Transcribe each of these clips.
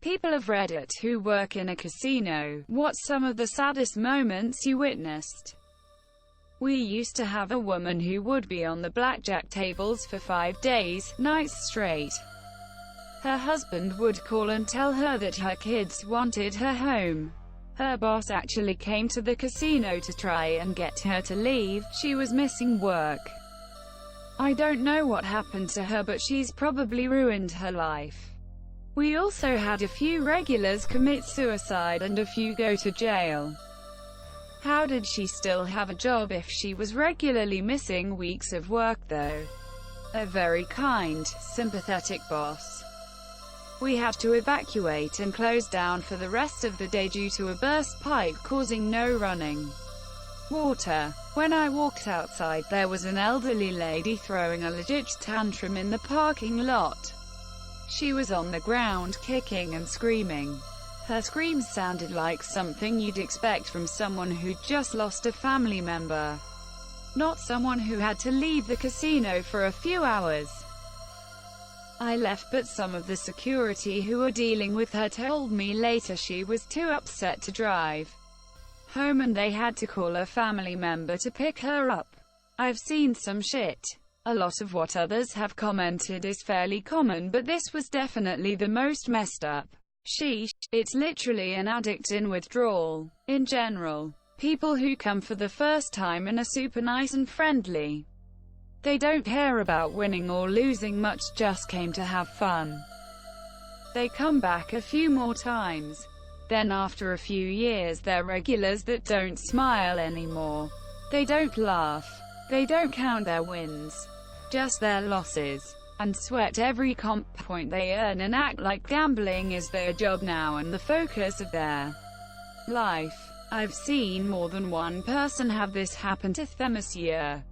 People of Reddit who work in a casino, what's some of the saddest moments you witnessed? We used to have a woman who would be on the blackjack tables for 5 days, nights straight. Her husband would call and tell her that her kids wanted her home. Her boss actually came to the casino to try and get her to leave. She was missing work. I don't know what happened to her, but she's probably ruined her life. We also had a few regulars commit suicide and a few go to jail. How did she still have a job if she was regularly missing weeks of work though? A very kind, sympathetic boss. We had to evacuate and close down for the rest of the day due to a burst pipe causing no running water. When I walked outside, there was an elderly lady throwing a legit tantrum in the parking lot. She was on the ground, kicking and screaming. Her screams sounded like something you'd expect from someone who'd just lost a family member, not someone who had to leave the casino for a few hours. I left, but some of the security who were dealing with her told me later she was too upset to drive home and they had to call a family member to pick her up. I've seen some shit. A lot of what others have commented is fairly common, but this was definitely the most messed up. Sheesh, it's literally an addict in withdrawal. In general, people who come for the first time and are super nice and friendly. They don't care about winning or losing much, just came to have fun. They come back a few more times. Then after a few years they're regulars that don't smile anymore. They don't laugh. They don't count their wins, just their losses, and sweat every comp point they earn and act like gambling is their job now and the focus of their life. I've seen more than one person have this happen to them this year.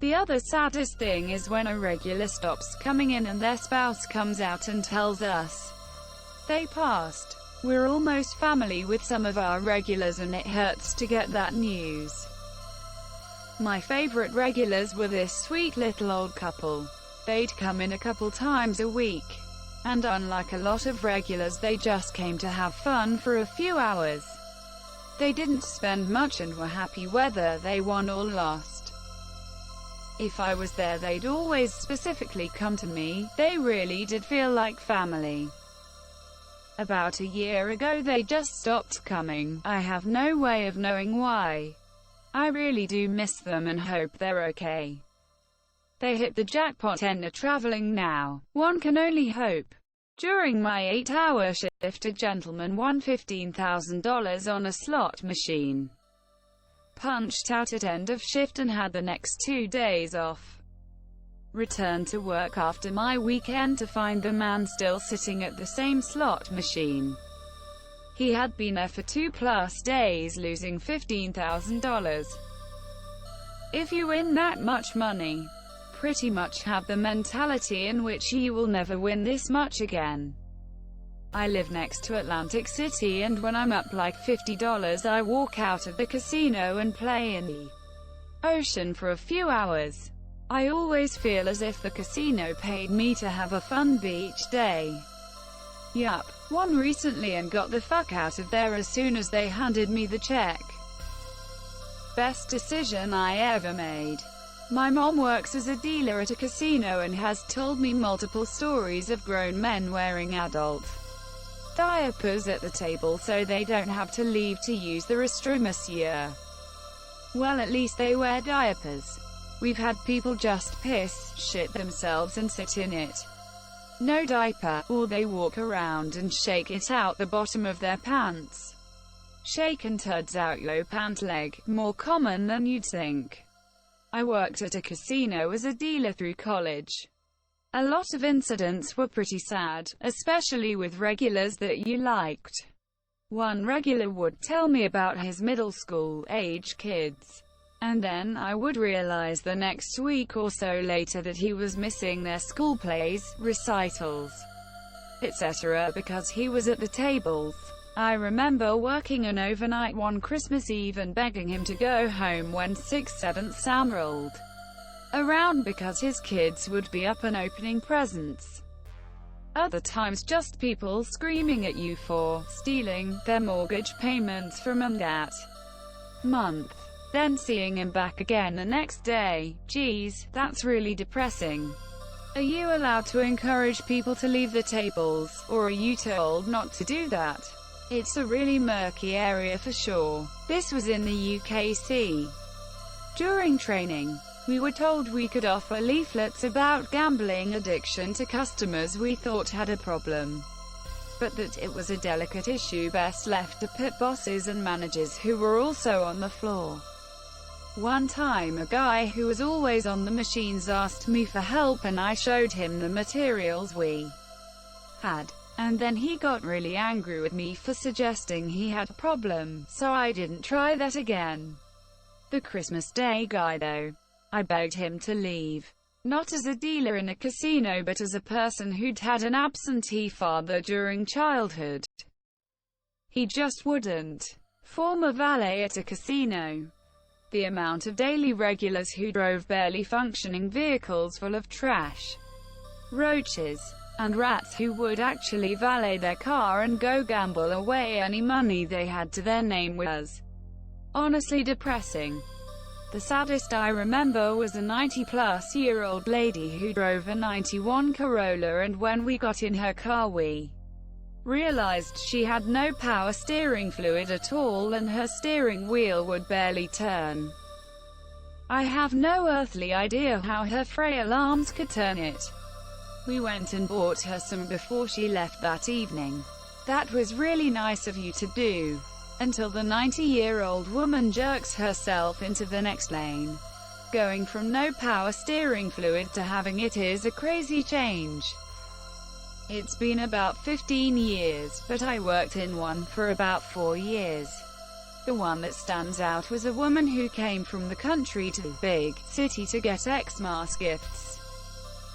The other saddest thing is when a regular stops coming in and their spouse comes out and tells us they passed. We're almost family with some of our regulars and it hurts to get that news. My favorite regulars were this sweet little old couple. They'd come in a couple times a week. And unlike a lot of regulars, they just came to have fun for a few hours. They didn't spend much and were happy whether they won or lost. If I was there, they'd always specifically come to me. They really did feel like family. About a year ago they just stopped coming. I have no way of knowing why. I really do miss them and hope they're okay. They hit the jackpot and are traveling now. One can only hope. During my 8-hour shift, a gentleman won $15,000 on a slot machine. Punched out at end of shift and had the next 2 days off. Returned to work after my weekend to find the man still sitting at the same slot machine. He had been there for 2+ days, losing $15,000. If you win that much money, pretty much have the mentality in which you will never win this much again. I live next to Atlantic City, and when I'm up like $50, I walk out of the casino and play in the ocean for a few hours. I always feel as if the casino paid me to have a fun beach day. Yup, won recently and got the fuck out of there as soon as they handed me the check. Best decision I ever made. My mom works as a dealer at a casino and has told me multiple stories of grown men wearing adult diapers at the table so they don't have to leave to use the restroom this year. Well, at least they wear diapers. We've had people just piss, shit themselves and sit in it. No diaper, or they walk around and shake it out the bottom of their pants. Shaken turds out your pant leg, more common than you'd think. I worked at a casino as a dealer through college. A lot of incidents were pretty sad, especially with regulars that you liked. One regular would tell me about his middle school age kids. And then I would realize the next week or so later that he was missing their school plays, recitals, etc. because he was at the tables. I remember working an overnight one Christmas Eve and begging him to go home when 6/7 Sam rolled around because his kids would be up and opening presents. Other times just people screaming at you for stealing their mortgage payments from that month. Then seeing him back again the next day. Geez, that's really depressing. Are you allowed to encourage people to leave the tables, or are you told not to do that? It's a really murky area for sure. This was in the UKC. During training, we were told we could offer leaflets about gambling addiction to customers we thought had a problem, but that it was a delicate issue best left to pit bosses and managers who were also on the floor. One time a guy who was always on the machines asked me for help and I showed him the materials we had. And then he got really angry with me for suggesting he had a problem, so I didn't try that again. The Christmas Day guy though, I begged him to leave. Not as a dealer in a casino but as a person who'd had an absentee father during childhood. He just wouldn't. Former valet at a casino. The amount of daily regulars who drove barely functioning vehicles full of trash, roaches, and rats who would actually valet their car and go gamble away any money they had to their name was honestly depressing. The saddest I remember was a 90-plus-year-old lady who drove a 91 Corolla, and when we got in her car we realized she had no power steering fluid at all and her steering wheel would barely turn. I have no earthly idea how her frail arms could turn it. We went and bought her some before she left that evening. That was really nice of you to do. Until the 90-year-old woman jerks herself into the next lane. Going from no power steering fluid to having it is a crazy change. It's been about 15 years, but I worked in one for about 4 years. The one that stands out was a woman who came from the country to the big city to get Xmas gifts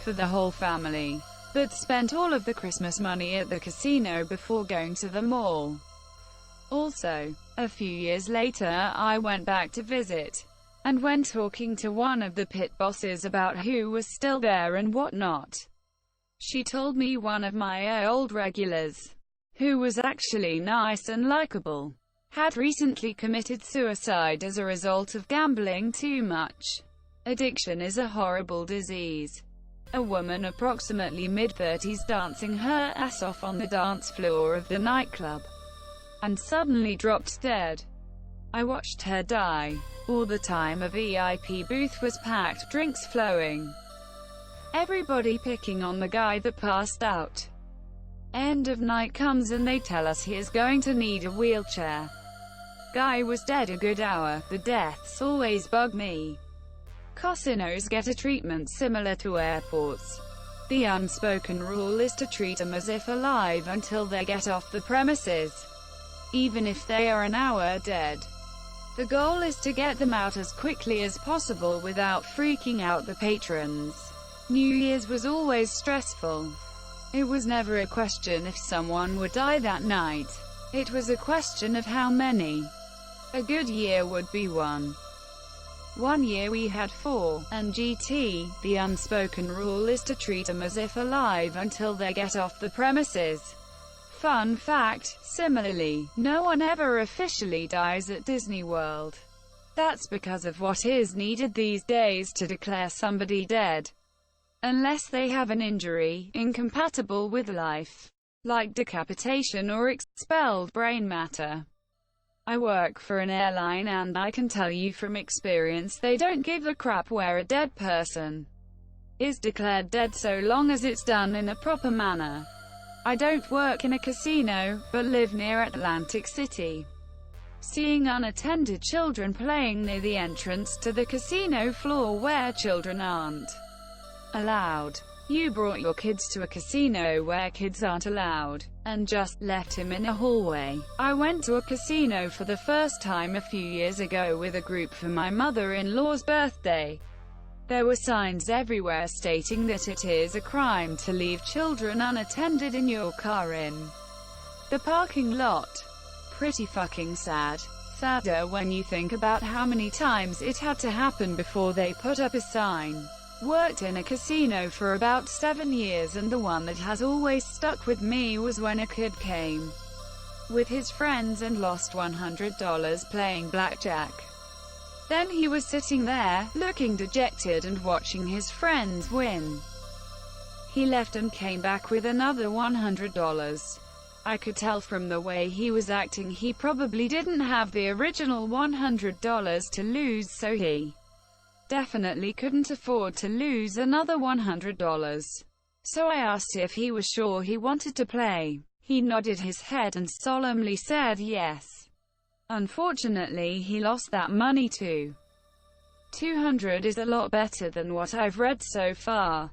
for the whole family, but spent all of the Christmas money at the casino before going to the mall. Also, a few years later I went back to visit, and when talking to one of the pit bosses about who was still there and what not, she told me one of my old regulars, who was actually nice and likable, had recently committed suicide as a result of gambling too much. Addiction is a horrible disease. A woman approximately mid-30s dancing her ass off on the dance floor of the nightclub, and suddenly dropped dead. I watched her die. All the time a VIP booth was packed, drinks flowing. Everybody picking on the guy that passed out. End of night comes and they tell us he is going to need a wheelchair. Guy was dead a good hour. The deaths always bug me. Casinos get a treatment similar to airports. The unspoken rule is to treat them as if alive until they get off the premises, even if they are an hour dead. The goal is to get them out as quickly as possible without freaking out the patrons. New Year's was always stressful. It was never a question if someone would die that night. It was a question of how many. A good year would be one. One year we had 4, and GT, the unspoken rule is to treat them as if alive until they get off the premises. Fun fact, similarly, no one ever officially dies at Disney World. That's because of what is needed these days to declare somebody dead. Unless they have an injury incompatible with life, like decapitation or expelled brain matter. I work for an airline and I can tell you from experience they don't give a crap where a dead person is declared dead so long as it's done in a proper manner. I don't work in a casino, but live near Atlantic City. Seeing unattended children playing near the entrance to the casino floor where children aren't allowed. You brought your kids to a casino where kids aren't allowed, and just left him in a hallway. I went to a casino for the first time a few years ago with a group for my mother-in-law's birthday. There were signs everywhere stating that it is a crime to leave children unattended in your car in the parking lot. Pretty fucking sad. Sadder when you think about how many times it had to happen before they put up a sign Worked in a casino for about 7 years, and the one that has always stuck with me was when a kid came with his friends and lost $100 playing blackjack. Then he was sitting there, looking dejected and watching his friends win. He left and came back with another $100. I could tell from the way he was acting he probably didn't have the original $100 to lose, so he definitely couldn't afford to lose another $100. So I asked if he was sure he wanted to play. He nodded his head and solemnly said yes. Unfortunately, he lost that money too. 200 is a lot better than what I've read so far.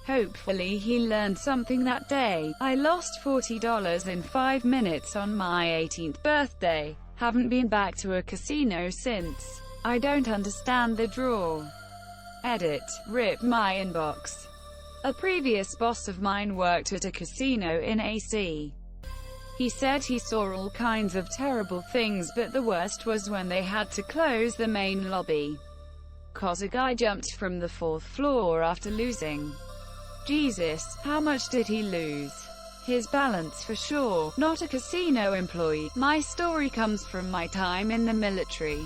Hopefully he learned something that day. I lost $40 in 5 minutes on my 18th birthday. Haven't been back to a casino since. I don't understand the draw. Edit. Rip my inbox. A previous boss of mine worked at a casino in AC. He said he saw all kinds of terrible things, but the worst was when they had to close the main lobby 'cause a guy jumped from the 4th floor after losing. Jesus, how much did he lose? His balance for sure. Not a casino employee. My story comes from my time in the military.